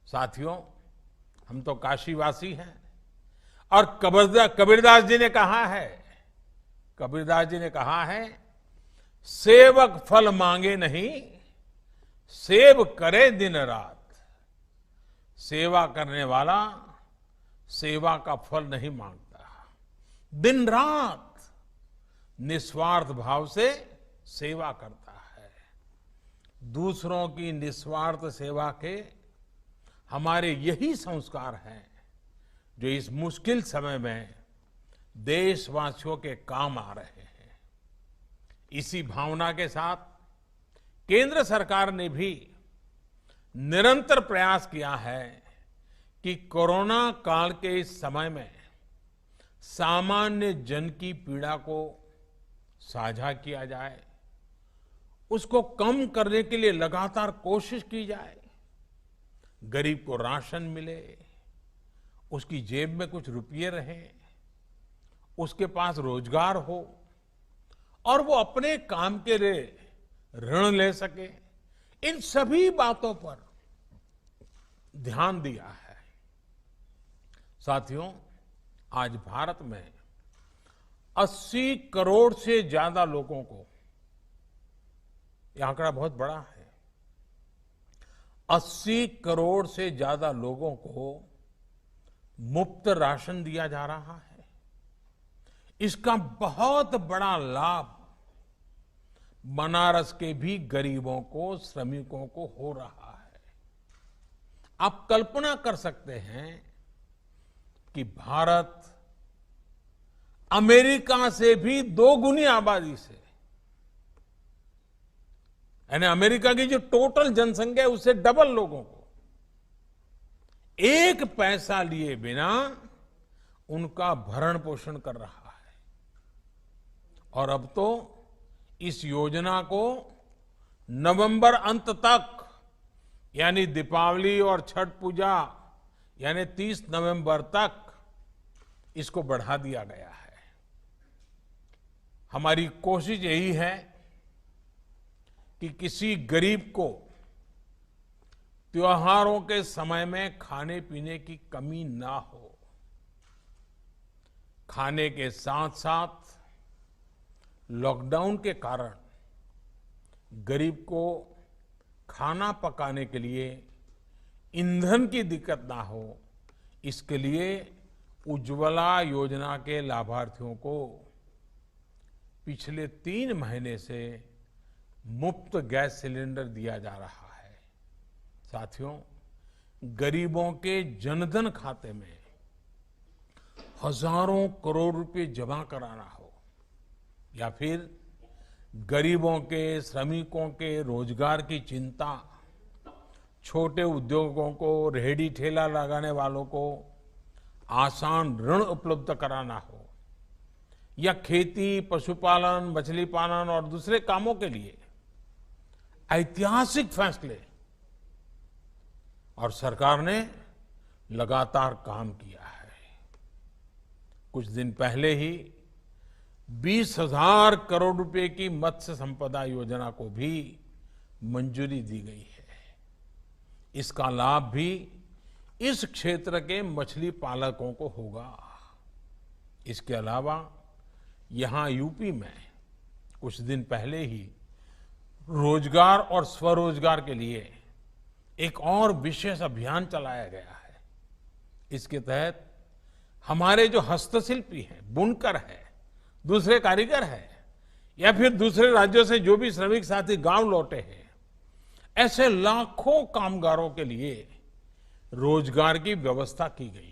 साथियों, हम तो काशीवासी हैं और कबीरदास जी ने कहा है, सेवक फल मांगे नहीं, सेव करे दिन रात। सेवा करने वाला सेवा का फल नहीं मांगता, दिन रात निस्वार्थ भाव से सेवा करता है। दूसरों की निस्वार्थ सेवा के हमारे यही संस्कार हैं जो इस मुश्किल समय में देशवासियों के काम आ रहे हैं। इसी भावना के साथ केंद्र सरकार ने भी निरंतर प्रयास किया है कि कोरोना काल के इस समय में सामान्य जन की पीड़ा को साझा किया जाए, उसको कम करने के लिए लगातार कोशिश की जाए। गरीब को राशन मिले, उसकी जेब में कुछ रुपये रहें, उसके पास रोजगार हो और वो अपने काम के लिए ऋण ले सके। इन सभी बातों पर ध्यान दिया है। साथियों, आज भारत में 80 करोड़ से ज्यादा लोगों को, यह आंकड़ा बहुत बड़ा है, 80 करोड़ से ज्यादा लोगों को मुफ्त राशन दिया जा रहा है। इसका बहुत बड़ा लाभ बनारस के भी गरीबों को, श्रमिकों को हो रहा है। आप कल्पना कर सकते हैं कि भारत अमेरिका से भी 2 गुनी आबादी से, यानी अमेरिका की जो टोटल जनसंख्या है उससे डबल लोगों को एक पैसा लिए बिना उनका भरण पोषण कर रहा है। और अब तो इस योजना को नवंबर अंत तक, यानी दीपावली और छठ पूजा यानी 30 नवंबर तक इसको बढ़ा दिया गया है। हमारी कोशिश यही है कि किसी गरीब को त्योहारों के समय में खाने पीने की कमी ना हो। खाने के साथ साथ लॉकडाउन के कारण गरीब को खाना पकाने के लिए ईंधन की दिक्कत ना हो, इसके लिए उज्ज्वला योजना के लाभार्थियों को पिछले 3 महीने से मुफ्त गैस सिलेंडर दिया जा रहा है। साथियों, गरीबों के जनधन खाते में हजारों करोड़ रुपए जमा कराना हो या फिर गरीबों के, श्रमिकों के रोजगार की चिंता, छोटे उद्योगों को, रेहड़ी ठेला लगाने वालों को आसान ऋण उपलब्ध कराना हो या खेती, पशुपालन, मछली पालन और दूसरे कामों के लिए ऐतिहासिक फैसले, और सरकार ने लगातार काम किया है। कुछ दिन पहले ही 20,000 करोड़ रुपए की मत्स्य संपदा योजना को भी मंजूरी दी गई है। इसका लाभ भी इस क्षेत्र के मछली पालकों को होगा। इसके अलावा यहां यूपी में कुछ दिन पहले ही रोजगार और स्वरोजगार के लिए एक और विशेष अभियान चलाया गया है। इसके तहत हमारे जो हस्तशिल्पी हैं, बुनकर है, दूसरे कारीगर है या फिर दूसरे राज्यों से जो भी श्रमिक साथी गांव लौटे हैं, ऐसे लाखों कामगारों के लिए रोजगार की व्यवस्था की गई।